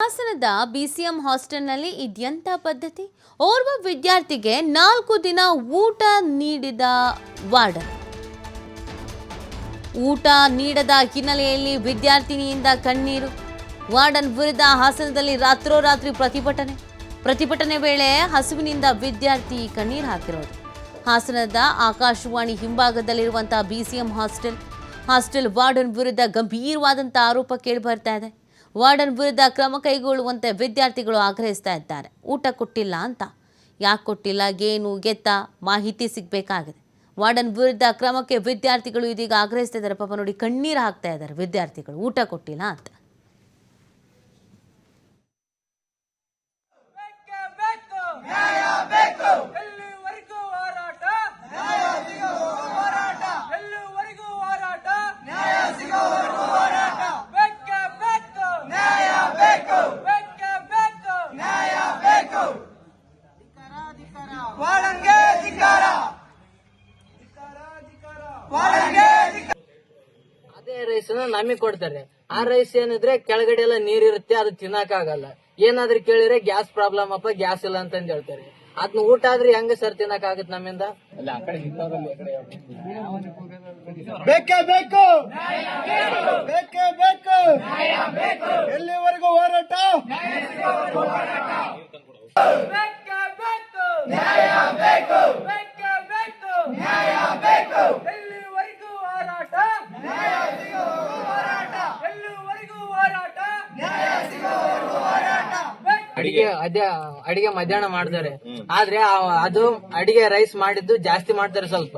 ಹಾಸನದ ಬಿಸಿಎಂ ಹಾಸ್ಟೆಲ್ನಲ್ಲಿ ಇದೆಂಥ ಪದ್ಧತಿ? ಓರ್ವ ವಿದ್ಯಾರ್ಥಿಗೆ 4 ದಿನ ಊಟ ನೀಡಿದ ವಾರ್ಡನ್. ಊಟ ನೀಡದ ಹಿನ್ನೆಲೆಯಲ್ಲಿ ವಿದ್ಯಾರ್ಥಿನಿಯಿಂದ ಕಣ್ಣೀರು. ವಾರ್ಡನ್ ವಿರುದ್ಧ ಹಾಸನದಲ್ಲಿ ರಾತ್ರೋರಾತ್ರಿ ಪ್ರತಿಭಟನೆ ವೇಳೆ ಹಸುವಿನಿಂದ ವಿದ್ಯಾರ್ಥಿ ಕಣ್ಣೀರು ಹಾಕಿರೋದು. ಹಾಸನದ ಆಕಾಶವಾಣಿ ಹಿಂಭಾಗದಲ್ಲಿರುವಂತಹ ಬಿಸಿಎಂ ಹಾಸ್ಟೆಲ್ ವಾರ್ಡನ್ ವಿರುದ್ಧ ಗಂಭೀರವಾದಂಥ ಆರೋಪ ಕೇಳಿ ಬರ್ತಾ ಇದೆ. ವಾರ್ಡನ್ ವಿರುದ್ಧ ಕ್ರಮ ಕೈಗೊಳ್ಳುವಂತೆ ವಿದ್ಯಾರ್ಥಿಗಳು ಆಗ್ರಹಿಸ್ತಾ ಇದ್ದಾರೆ. ಊಟ ಕೊಟ್ಟಿಲ್ಲ ಅಂತ, ಯಾಕೆ ಕೊಟ್ಟಿಲ್ಲ, ಏನು ಎತ್ತ ಮಾಹಿತಿ ಸಿಗಬೇಕಾಗಿದೆ. ವಾರ್ಡನ್ ವಿರುದ್ಧ ಕ್ರಮಕ್ಕೆ ವಿದ್ಯಾರ್ಥಿಗಳು ಇದೀಗ ಆಗ್ರಹಿಸ್ತಾ ಇದ್ದಾರೆ. ಪಾಪ ನೋಡಿ, ಕಣ್ಣೀರು ಹಾಕ್ತಾ ಇದ್ದಾರೆ ವಿದ್ಯಾರ್ಥಿಗಳು, ಊಟ ಕೊಟ್ಟಿಲ್ಲ ಅಂತ. ಅದೇ ರೈಸ್ ನಮಗ್ ಕೊಡ್ತಾರೆ. ಆ ರೈಸ್ ಏನಿದ್ರೆ ಕೆಳಗಡೆ ಎಲ್ಲ ನೀರಿರುತ್ತೆ, ಅದು ತಿನ್ನಕ್ ಆಗಲ್ಲ. ಏನಾದ್ರೂ ಕೇಳಿದ್ರೆ ಗ್ಯಾಸ್ ಪ್ರಾಬ್ಲಮ್ ಅಪ್ಪ, ಗ್ಯಾಸ್ ಇಲ್ಲ ಅಂತಂದ್ ಹೇಳ್ತಾರೆ. ಅದನ್ನ ಊಟ ಆದ್ರೆ ಹೆಂಗ ಸರ್ ತಿನ್ನಕ್ ಆಗತ್ ನಮ್ಮಿಂದ? ಬೇಕೇ ಬೇಕು, ಬೇಕೇ ಬೇಕು, ಎಲ್ಲಿವರೆಗೂ ಹೋರಾಟ? ನ್ಯಾಯ ಬೇಕು, ಬೇಕೇ ಬೇಕು, ನ್ಯಾಯ ಬೇಕು, ಎಲ್ಲಿವರೆಗೂ ಹೋರಾಟ? ನ್ಯಾಯ ಸಿಗೋವರೆಗೂ ಹೋರಾಟ, ಎಲ್ಲಿವರೆಗೂ ಹೋರಾಟ? ನ್ಯಾಯ ಸಿಗೋವರೆಗೂ ಹೋರಾಟ. ಅಡಿಗೆ ಮಧ್ಯಾಹ್ನ ಮಾಡ್ತಾರೆ, ಆದ್ರೆ ಅದು ಅಡಿಗೆ ರೈಸ್ ಮಾಡಿದ್ದು ಜಾಸ್ತಿ ಮಾಡ್ತಾರೆ ಸ್ವಲ್ಪ.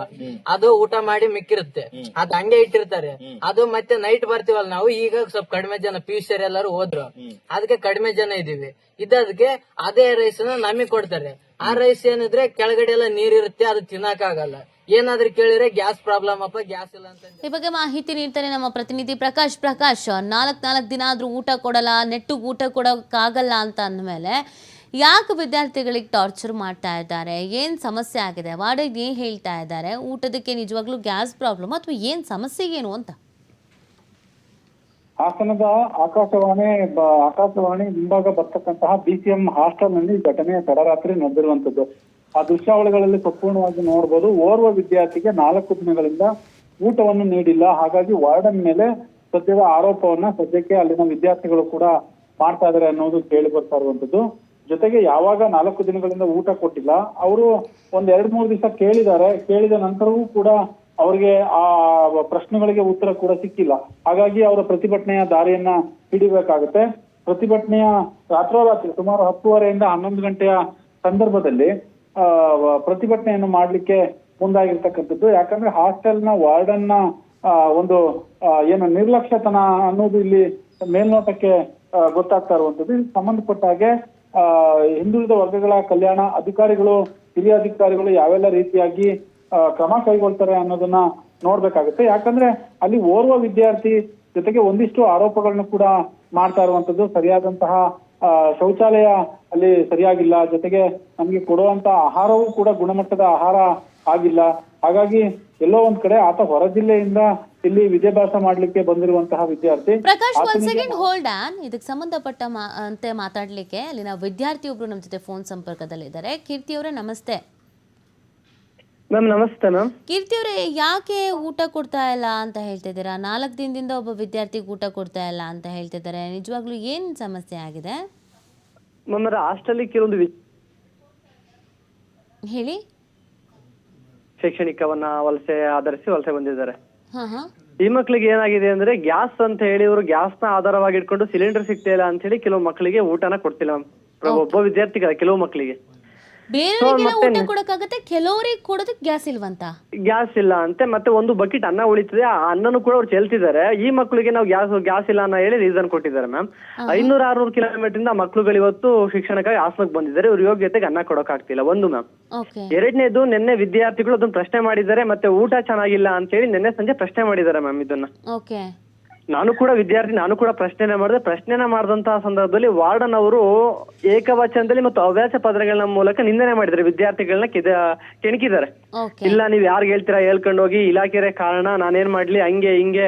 ಅದು ಊಟ ಮಾಡಿ ಮಿಕ್ಕಿರುತ್ತೆ, ಅದು ಹಂಗೆ ಇಟ್ಟಿರ್ತಾರೆ. ಅದು ಮತ್ತೆ ನೈಟ್ ಬರ್ತೀವಲ್ಲ ನಾವು, ಈಗ ಸ್ವಲ್ಪ ಕಡಿಮೆ ಜನ PUC ಎಲ್ಲರೂ ಹೋದ್ರು, ಅದಕ್ಕೆ ಕಡಿಮೆ ಜನ ಇದೀವಿ. ಇದಕ್ಕೆ ಅದೇ ರೈಸ್ ನಮಗ್ ಕೊಡ್ತಾರೆ. ಆ ರೈಸ್ ಏನಿದ್ರೆ ಕೆಳಗಡೆ ಎಲ್ಲ ನೀರಿರುತ್ತೆ, ಅದು ತಿನ್ನಕ್ ಆಗಲ್ಲ. ಏನಾದ್ರೂ ಕೇಳಿದ್ರೆ ಗ್ಯಾಸ್ ಪ್ರಾಬ್ಲಮ್ ಅಪ್ಪ, ಗ್ಯಾಸ್ ಇಲ್ಲ ಅಂತ. ಈ ಬಗ್ಗೆ ಮಾಹಿತಿ ನೀಡ್ತಾರೆ ನಮ್ಮ ಪ್ರತಿನಿಧಿ ಪ್ರಕಾಶ್. 4 ದಿನ ಆದ್ರೂ ಊಟ ಕೊಡಲ್ಲ, ನೆಟ್ಟಿಗೆ ಊಟ ಕೊಡೋಕ್ಕಾಗಲ್ಲ ಅಂತ ಅಂದಮೇಲೆ ಯಾಕೆ ವಿದ್ಯಾರ್ಥಿಗಳಿಗೆ ಟಾರ್ಚರ್ ಮಾಡ್ತಾ ಇದ್ದಾರೆ? ಏನ್ ಸಮಸ್ಯೆ ಆಗಿದೆ? ವಾರ್ಡನ್ ಏನ್ ಹೇಳ್ತಾ ಇದ್ದಾರೆ? ಊಟದಕ್ಕೆ ನಿಜವಾಗ್ಲೂ ಗ್ಯಾಸ್ ಪ್ರಾಬ್ಲಮ್ ಅಥವಾ ಏನ್ ಸಮಸ್ಯೆ ಏನು ಅಂತ? ಹಾಸನದ ಆಕಾಶವಾಣಿ ಹಿಂಭಾಗ ಬರ್ತಕ್ಕಂತಹ ಬಿಸಿಎಂ ಹಾಸ್ಟೆಲ್ ನಲ್ಲಿ ಘಟನೆ ತಡರಾತ್ರಿ ನಡೆದಿರುವಂತದ್ದು. ಆ ದೃಶ್ಯಾವಳಿಗಳಲ್ಲಿ ಸಂಪೂರ್ಣವಾಗಿ ನೋಡಬಹುದು. ಓರ್ವ ವಿದ್ಯಾರ್ಥಿಗೆ 4 ದಿನಗಳಿಂದ ಊಟವನ್ನು ನೀಡಿಲ್ಲ. ಹಾಗಾಗಿ ವಾರ್ಡನ್ ಮೇಲೆ ಸದ್ಯದ ಆರೋಪವನ್ನ ಸದ್ಯಕ್ಕೆ ಅಲ್ಲಿನ ವಿದ್ಯಾರ್ಥಿಗಳು ಕೂಡ ಮಾಡ್ತಾ ಇದಾರೆ ಅನ್ನೋದು ಕೇಳಿ ಬರ್ತಾ ಇರುವಂತದ್ದು. ಜೊತೆಗೆ ಯಾವಾಗ 4 ದಿನಗಳಿಂದ ಊಟ ಕೊಟ್ಟಿಲ್ಲ, ಅವರು 1-2-3 ದಿವಸ ಕೇಳಿದ ನಂತರವೂ ಕೂಡ ಅವರಿಗೆ ಆ ಪ್ರಶ್ನೆಗಳಿಗೆ ಉತ್ತರ ಕೂಡ ಸಿಕ್ಕಿಲ್ಲ. ಹಾಗಾಗಿ ಅವರ ಪ್ರತಿಭಟನೆಯ ದಾರಿಯನ್ನ ಹಿಡಿಬೇಕಾಗುತ್ತೆ. ಪ್ರತಿಭಟನೆಯ ರಾತ್ರೋರಾತ್ರಿ ಸುಮಾರು 10:30ಯಿಂದ 11 ಗಂಟೆಯ ಸಂದರ್ಭದಲ್ಲಿ ಪ್ರತಿಭಟನೆಯನ್ನು ಮಾಡ್ಲಿಕ್ಕೆ ಮುಂದಾಗಿರ್ತಕ್ಕಂಥದ್ದು. ಯಾಕಂದ್ರೆ ಹಾಸ್ಟೆಲ್ನ ವಾರ್ಡನ್ನ ಒಂದು ಏನು ನಿರ್ಲಕ್ಷ್ಯತನ ಅನ್ನೋದು ಇಲ್ಲಿ ಮೇಲ್ನೋಟಕ್ಕೆ ಗೊತ್ತಾಗ್ತಾ ಇರುವಂತದ್ದು. ಇದಕ್ಕೆ ಸಂಬಂಧಪಟ್ಟ ಹಾಗೆ ಹಿಂದುಳಿದ ವರ್ಗಗಳ ಕಲ್ಯಾಣ ಅಧಿಕಾರಿಗಳು, ಹಿರಿಯ ಅಧಿಕಾರಿಗಳು ಯಾವೆಲ್ಲ ರೀತಿಯಾಗಿ ಕ್ರಮ ಕೈಗೊಳ್ತಾರೆ ಅನ್ನೋದನ್ನ ನೋಡ್ಬೇಕಾಗುತ್ತೆ. ಯಾಕಂದ್ರೆ ಅಲ್ಲಿ ಓರ್ವ ವಿದ್ಯಾರ್ಥಿ ಜೊತೆಗೆ ಒಂದಿಷ್ಟು ಆರೋಪಗಳನ್ನು ಕೂಡ ಮಾಡ್ತಾ ಇರುವಂತದ್ದು. ಸರಿಯಾದಂತಹ ಶೌಚಾಲಯ ಅಲ್ಲಿ ಸರಿಯಾಗಿಲ್ಲ, ಜೊತೆಗೆ ನಮ್ಗೆ ಕೊಡುವಂತ ಆಹಾರವೂ ಕೂಡ ಗುಣಮಟ್ಟದ ಆಹಾರ ಆಗಿಲ್ಲ. ಹಾಗಾಗಿ ಎಲ್ಲೋ ಒಂದ್ ಕಡೆ ಆತ ಹೊರ ಜಿಲ್ಲೆಯಿಂದ ಇಲ್ಲಿ ವಿದ್ಯಾಭ್ಯಾಸ ಮಾಡ್ಲಿಕ್ಕೆ ಬಂದಿರುವಂತಹ ವಿದ್ಯಾರ್ಥಿ. ಪ್ರಕಾಶ್, ಒಂದ್ ಸೆಕೆಂಡ್ ಹೋಲ್ಡ್ ಆನ್. ಇದಕ್ಕೆ ಸಂಬಂಧಪಟ್ಟ ಅಂತೆ ಮಾತಾಡ್ಲಿಕ್ಕೆ ಅಲ್ಲಿನ ವಿದ್ಯಾರ್ಥಿ ಒಬ್ರು ನಮ್ಮ ಜೊತೆ ಫೋನ್ ಸಂಪರ್ಕದಲ್ಲಿದ್ದಾರೆ. ಕೀರ್ತಿ ಅವರೇ, ನಮಸ್ತೆ. ಮ್ಯಾಮ್ ನಮಸ್ತೆ ಮ್ಯಾಮ್. ಕೀರ್ತಿ ಅವರೇ, ಯಾಕೆ ಊಟ ಕೊಡ್ತಾ ಇಲ್ಲ ಅಂತ ಹೇಳ್ತಿದ್ದೀರಾ? 4 ದಿನದಿಂದ ಒಬ್ಬ ವಿದ್ಯಾರ್ಥಿಗೆ ಊಟ ಕೊಡ್ತಾ ಇಲ್ಲ ಅಂತ ಹೇಳ್ತಿದ್ದಾರೆ. ನಿಜವಾಗ್ಲೂ ಏನ್ ಸಮಸ್ಯೆ ಆಗಿದೆ? ಮ್ಯಾಮ್ ಹಾಸ್ಟೆಲ್ ಕೆಲವೊಂದು ಹೇಳಿ. ಶೈಕ್ಷಣಿಕವನ್ನ ಆಧರಿಸಿ ವಲಸೆ ಬಂದಿದ್ದಾರೆ. ಹಾ. ಈ ಮಕ್ಳಿಗೆ ಏನಾಗಿದೆ ಅಂದ್ರೆ ಗ್ಯಾಸ್ ಅಂತ ಹೇಳಿ ಇವರು ಗ್ಯಾಸ್ ನ ಆಧಾರವಾಗಿ ಇಟ್ಕೊಂಡು ಸಿಲಿಂಡರ್ ಸಿಗ್ತಾ ಇಲ್ಲ ಅಂತ ಹೇಳಿ ಕೆಲವು ಮಕ್ಕಳಿಗೆ ಊಟನ ಕೊಡ್ತಿಲ್ಲ ಮ್ಯಾಮ್. ಒಬ್ಬ ವಿದ್ಯಾರ್ಥಿಗಳ ಕೆಲವು ಮಕ್ಕಳಿಗೆ ಬೇರೆಯವರಿಗೆಲ್ಲ ಊಟ ಕೊಡಕ್ಕಾಗತ್ತೆ, ಕೆಲವರಿಗೆ ಕೊಡೋದಕ್ಕೆ ಗ್ಯಾಸ್ ಇಲ್ವಂತ. ಗ್ಯಾಸ್ ಇಲ್ಲ ಅಂತೆ. ಮತ್ತೆ ಒಂದು ಬಕೆಟ್ ಅನ್ನ ಉಳಿತದೆ, ಆ ಅನ್ನನೂ ಕೂಡ ಅವ್ರು ಚೆಲ್ತಿದ್ದಾರೆ. ಈ ಮಕ್ಕಳಿಗೆ ನಾವು ಗ್ಯಾಸ್ ಇಲ್ಲ ಅನ್ನೋ ಹೇಳಿ ರೀಸನ್ ಕೊಟ್ಟಿದ್ದಾರೆ ಮ್ಯಾಮ್. 500-600 ಕಿಲೋಮೀಟರ್ ಇಂದ ಮಕ್ಕಳುಗಳು ಇವತ್ತು ಶಿಕ್ಷಣಕ್ಕಾಗಿ ಹಾಸನಕ್ಕೆ ಬಂದಿದ್ದಾರೆ. ಇವ್ರ ಯೋಗ್ಯತೆಗೆ ಅನ್ನ ಕೊಡಕ್ ಆಗ್ತಿಲ್ಲ, ಒಂದು ಮ್ಯಾಮ್. ಎರಡನೇದು, ನಿನ್ನೆ ವಿದ್ಯಾರ್ಥಿಗಳು ಅದನ್ನ ಪ್ರಶ್ನೆ ಮಾಡಿದ್ದಾರೆ. ಮತ್ತೆ ಊಟ ಚೆನ್ನಾಗಿಲ್ಲ ಅಂತ ಹೇಳಿ ನಿನ್ನೆ ಸಂಜೆ ಪ್ರಶ್ನೆ ಮಾಡಿದ್ದಾರೆ ಮ್ಯಾಮ್. ಇದನ್ನ ನಾನು ಕೂಡ ವಿದ್ಯಾರ್ಥಿ, ನಾನು ಕೂಡ ಪ್ರಶ್ನೆನ ಮಾಡಿದಂತಹ ಸಂದರ್ಭದಲ್ಲಿ ವಾರ್ಡನ್ ಅವರು ಏಕವಚನದಲ್ಲಿ ಮತ್ತು ಅವ್ಯಾಸ ಪದಗಳ ಮೂಲಕ ನಿಂದನೆ ಮಾಡಿದ್ದಾರೆ, ವಿದ್ಯಾರ್ಥಿಗಳನ್ನ ಕೆಣಕಿದ್ದಾರೆ. ಇಲ್ಲ, ನೀವ್ ಯಾರ್ಗ್ ಹೇಳ್ತೀರಾ ಹೇಳ್ಕೊಂಡು ಹೋಗಿ, ಇಲಾಖೆರೇ ಕಾರಣ, ನಾನೇನ್ ಮಾಡ್ಲಿ, ಹಂಗೆ ಹಿಂಗೆ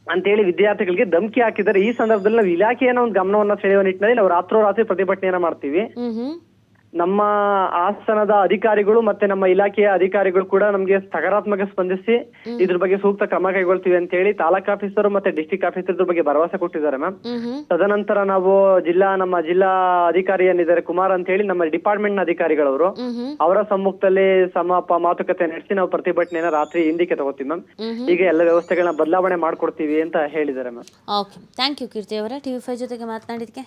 ಅಂತೇಳಿ ವಿದ್ಯಾರ್ಥಿಗಳಿಗೆ ಧಮಕಿ ಹಾಕಿದ್ದಾರೆ. ಈ ಸಂದರ್ಭದಲ್ಲಿ ನಾವು ಇಲಾಖೆಯನ್ನ ಒಂದು ಗಮನವನ್ನ ಸೆಳೆಯುವ ನಿಟ್ಟಿನಲ್ಲಿ ನಾವು ರಾತ್ರೋರಾತ್ರಿ ಪ್ರತಿಭಟನೆಯನ್ನ ಮಾಡ್ತೀವಿ. ನಮ್ಮ ಹಾಸನದ ಅಧಿಕಾರಿಗಳು ಮತ್ತೆ ನಮ್ಮ ಇಲಾಖೆಯ ಅಧಿಕಾರಿಗಳು ಕೂಡ ನಮ್ಗೆ ಸಕಾರಾತ್ಮಕ ಸ್ಪಂದಿಸಿ ಇದ್ರ ಬಗ್ಗೆ ಸೂಕ್ತ ಕ್ರಮ ಕೈಗೊಳ್ತೀವಿ ಅಂತ ಹೇಳಿ ತಾಲೂಕ್ ಆಫೀಸರ್ ಮತ್ತೆ ಡಿಸ್ಟಿಕ್ ಆಫೀಸರ್ ಇದ್ರ ಬಗ್ಗೆ ಭರವಸೆ ಕೊಟ್ಟಿದ್ದಾರೆ ಮ್ಯಾಮ್. ತದನಂತರ ನಾವು ನಮ್ಮ ಜಿಲ್ಲಾ ಅಧಿಕಾರಿ ಏನಿದ್ದಾರೆ ಕುಮಾರ್ ಅಂತ ಹೇಳಿ ನಮ್ಮ ಡಿಪಾರ್ಟ್ಮೆಂಟ್ ನ ಅಧಿಕಾರಿಗಳವರು ಅವರ ಸಮ್ಮುಖದಲ್ಲಿ ಮಾತುಕತೆ ನಡೆಸಿ ನಾವು ಪ್ರತಿಭಟನೆಯನ್ನ ರಾತ್ರಿ ಹಿಂದಕ್ಕೆ ತಗೋತೀವಿ ಮ್ಯಾಮ್. ಈಗ ಎಲ್ಲ ವ್ಯವಸ್ಥೆಗಳನ್ನ ಬದಲಾವಣೆ ಮಾಡ್ಕೊಡ್ತೀವಿ ಅಂತ ಹೇಳಿದ್ದಾರೆ ಮ್ಯಾಮ್. ಓಕೆ, ಥ್ಯಾಂಕ್ ಯು ಕೀರ್ತಿ ಅವರೇ TV5 ಜೊತೆಗೆ ಮಾತನಾಡಿದಕ್ಕೆ.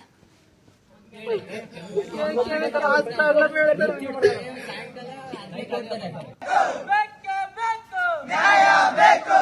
ನ್ಯಾಯ ಬೇಕು.